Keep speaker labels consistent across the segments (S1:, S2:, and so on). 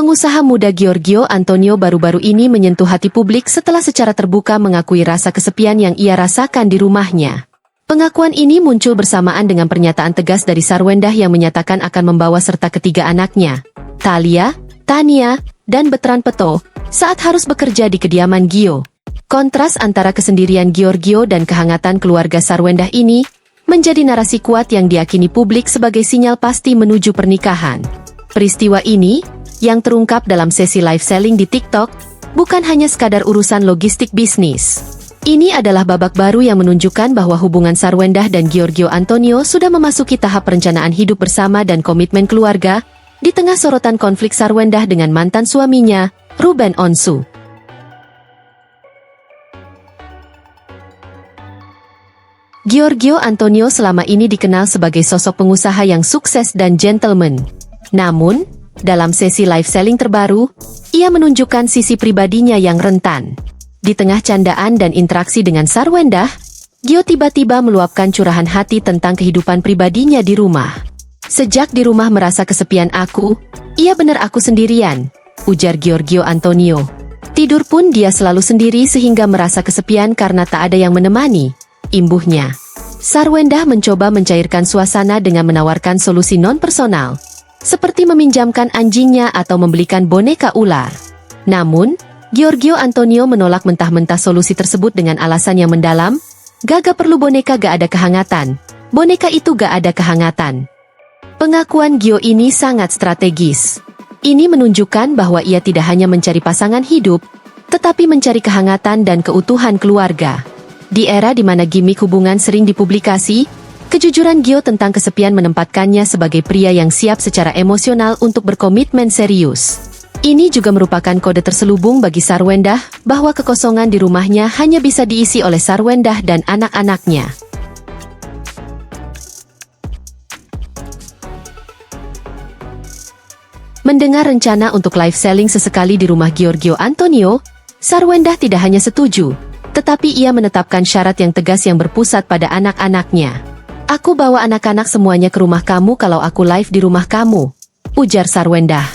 S1: Pengusaha muda Giorgio Antonio baru-baru ini menyentuh hati publik setelah secara terbuka mengakui rasa kesepian yang ia rasakan di rumahnya. Pengakuan ini muncul bersamaan dengan pernyataan tegas dari Sarwendah yang menyatakan akan membawa serta ketiga anaknya, Thalia, Tania, dan Betran Peto, saat harus bekerja di kediaman Gio. Kontras antara kesendirian Giorgio dan kehangatan keluarga Sarwendah ini menjadi narasi kuat yang diyakini publik sebagai sinyal pasti menuju pernikahan. Peristiwa ini, yang terungkap dalam sesi live selling di TikTok, bukan hanya sekadar urusan logistik bisnis. Ini adalah babak baru yang menunjukkan bahwa hubungan Sarwendah dan Giorgio Antonio sudah memasuki tahap perencanaan hidup bersama dan komitmen keluarga, di tengah sorotan konflik Sarwendah dengan mantan suaminya, Ruben Onsu. Giorgio Antonio selama ini dikenal sebagai sosok pengusaha yang sukses dan gentleman. Namun, dalam sesi live selling terbaru, ia menunjukkan sisi pribadinya yang rentan. Di tengah candaan dan interaksi dengan Sarwendah, Gio tiba-tiba meluapkan curahan hati tentang kehidupan pribadinya di rumah. "Sejak di rumah merasa kesepian aku, iya benar aku sendirian," ujar Giorgio Antonio. "Tidur pun dia selalu sendiri sehingga merasa kesepian karena tak ada yang menemani," imbuhnya. Sarwendah mencoba mencairkan suasana dengan menawarkan solusi non-personal, seperti meminjamkan anjingnya atau membelikan boneka ular. Namun, Giorgio Antonio menolak mentah-mentah solusi tersebut dengan alasan yang mendalam, "Gak perlu boneka, gak ada kehangatan. Boneka itu gak ada kehangatan." Pengakuan Gio ini sangat strategis. Ini menunjukkan bahwa ia tidak hanya mencari pasangan hidup, tetapi mencari kehangatan dan keutuhan keluarga. Di era di mana gimik hubungan sering dipublikasi, kejujuran Gio tentang kesepian menempatkannya sebagai pria yang siap secara emosional untuk berkomitmen serius. Ini juga merupakan kode terselubung bagi Sarwendah bahwa kekosongan di rumahnya hanya bisa diisi oleh Sarwendah dan anak-anaknya. Mendengar rencana untuk live selling sesekali di rumah Giorgio Antonio, Sarwendah tidak hanya setuju, tetapi ia menetapkan syarat yang tegas yang berpusat pada anak-anaknya. "Aku bawa anak-anak semuanya ke rumah kamu kalau aku live di rumah kamu," ujar Sarwendah.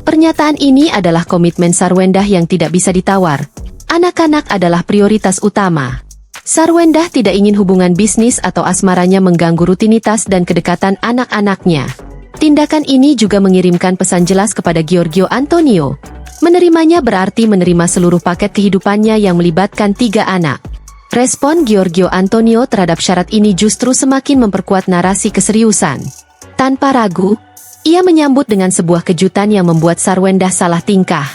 S1: Pernyataan ini adalah komitmen Sarwendah yang tidak bisa ditawar. Anak-anak adalah prioritas utama. Sarwendah tidak ingin hubungan bisnis atau asmaranya mengganggu rutinitas dan kedekatan anak-anaknya. Tindakan ini juga mengirimkan pesan jelas kepada Giorgio Antonio. Menerimanya berarti menerima seluruh paket kehidupannya yang melibatkan 3 anak. Respon Giorgio Antonio terhadap syarat ini justru semakin memperkuat narasi keseriusan. Tanpa ragu, ia menyambut dengan sebuah kejutan yang membuat Sarwendah salah tingkah.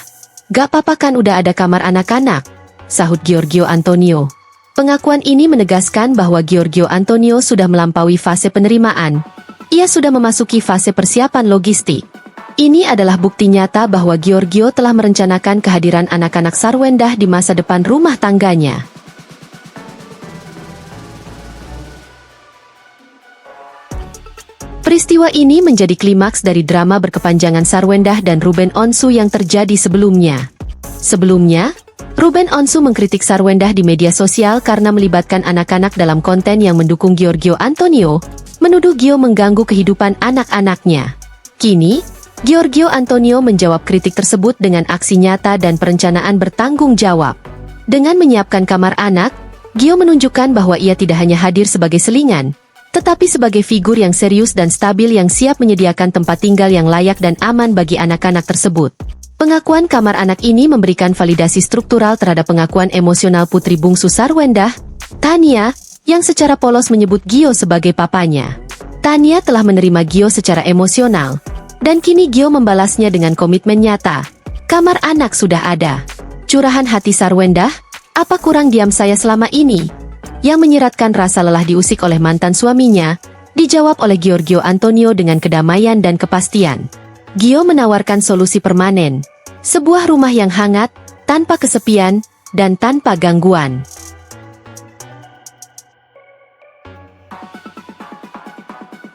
S1: "Gak apa-apa kan udah ada kamar anak-anak," sahut Giorgio Antonio. Pengakuan ini menegaskan bahwa Giorgio Antonio sudah melampaui fase penerimaan. Ia sudah memasuki fase persiapan logistik. Ini adalah bukti nyata bahwa Giorgio telah merencanakan kehadiran anak-anak Sarwendah di masa depan rumah tangganya. Peristiwa ini menjadi klimaks dari drama berkepanjangan Sarwendah dan Ruben Onsu yang terjadi sebelumnya. Sebelumnya, Ruben Onsu mengkritik Sarwendah di media sosial karena melibatkan anak-anak dalam konten yang mendukung Giorgio Antonio, menuduh Gio mengganggu kehidupan anak-anaknya. Kini, Giorgio Antonio menjawab kritik tersebut dengan aksi nyata dan perencanaan bertanggung jawab. Dengan menyiapkan kamar anak, Gio menunjukkan bahwa ia tidak hanya hadir sebagai selingan, tetapi sebagai figur yang serius dan stabil yang siap menyediakan tempat tinggal yang layak dan aman bagi anak-anak tersebut. Pengakuan kamar anak ini memberikan validasi struktural terhadap pengakuan emosional putri bungsu Sarwendah, Tania, yang secara polos menyebut Gio sebagai papanya. Tania telah menerima Gio secara emosional, dan kini Gio membalasnya dengan komitmen nyata. "Kamar anak sudah ada." Curahan hati Sarwendah, "Apa kurang diam saya selama ini?" yang menyiratkan rasa lelah diusik oleh mantan suaminya, dijawab oleh Giorgio Antonio dengan kedamaian dan kepastian. Gio menawarkan solusi permanen, sebuah rumah yang hangat, tanpa kesepian, dan tanpa gangguan.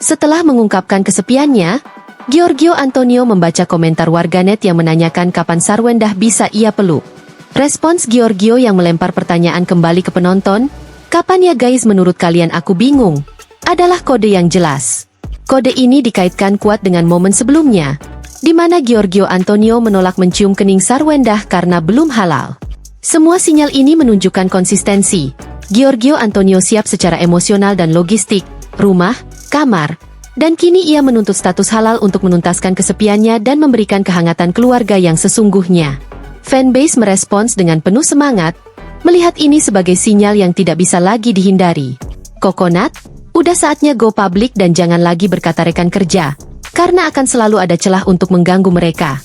S1: Setelah mengungkapkan kesepiannya, Giorgio Antonio membaca komentar warganet yang menanyakan kapan Sarwendah bisa ia peluk. Respons Giorgio yang melempar pertanyaan kembali ke penonton, "Kapan ya guys, menurut kalian aku bingung," adalah kode yang jelas. Kode ini dikaitkan kuat dengan momen sebelumnya, di mana Giorgio Antonio menolak mencium kening Sarwendah karena belum halal. Semua sinyal ini menunjukkan konsistensi. Giorgio Antonio siap secara emosional dan logistik, rumah, kamar, dan kini ia menuntut status halal untuk menuntaskan kesepiannya dan memberikan kehangatan keluarga yang sesungguhnya. Fanbase merespons dengan penuh semangat, melihat ini sebagai sinyal yang tidak bisa lagi dihindari. Coconut, udah saatnya go public dan jangan lagi berkata rekan kerja, karena akan selalu ada celah untuk mengganggu mereka.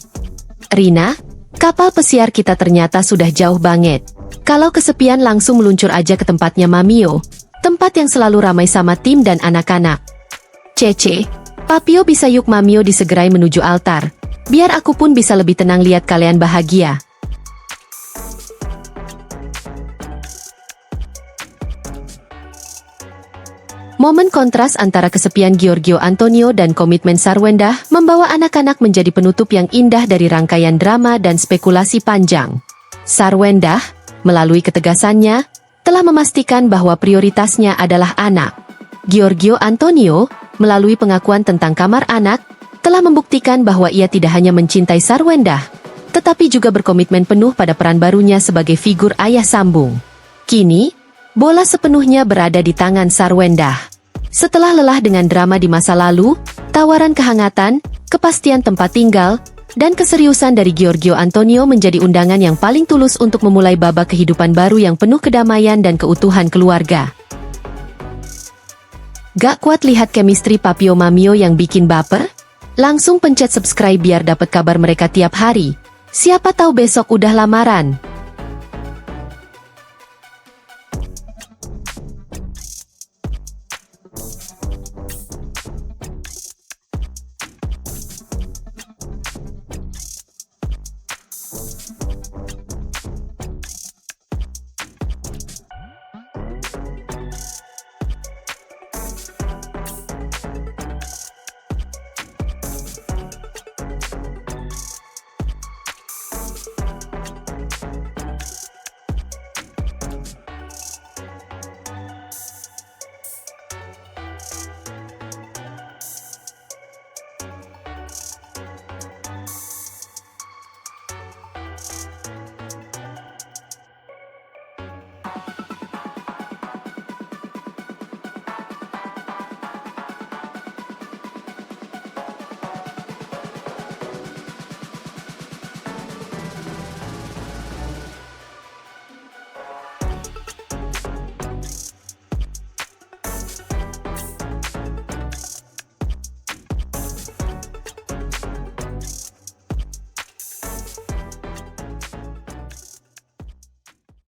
S1: Rina, kapal pesiar kita ternyata sudah jauh banget. Kalau kesepian langsung meluncur aja ke tempatnya Mamio, tempat yang selalu ramai sama tim dan anak-anak. Cece, Papio bisa yuk Mamio disegerai menuju altar, biar aku pun bisa lebih tenang lihat kalian bahagia. Momen kontras antara kesepian Giorgio Antonio dan komitmen Sarwendah membawa anak-anak menjadi penutup yang indah dari rangkaian drama dan spekulasi panjang. Sarwendah, melalui ketegasannya, telah memastikan bahwa prioritasnya adalah anak. Giorgio Antonio, melalui pengakuan tentang kamar anak, telah membuktikan bahwa ia tidak hanya mencintai Sarwendah, tetapi juga berkomitmen penuh pada peran barunya sebagai figur ayah sambung. Kini, bola sepenuhnya berada di tangan Sarwendah. Setelah lelah dengan drama di masa lalu, tawaran kehangatan, kepastian tempat tinggal, dan keseriusan dari Giorgio Antonio menjadi undangan yang paling tulus untuk memulai babak kehidupan baru yang penuh kedamaian dan keutuhan keluarga. Gak kuat lihat chemistry Papio Mamio yang bikin baper? Langsung pencet subscribe biar dapat kabar mereka tiap hari. Siapa tahu besok udah lamaran.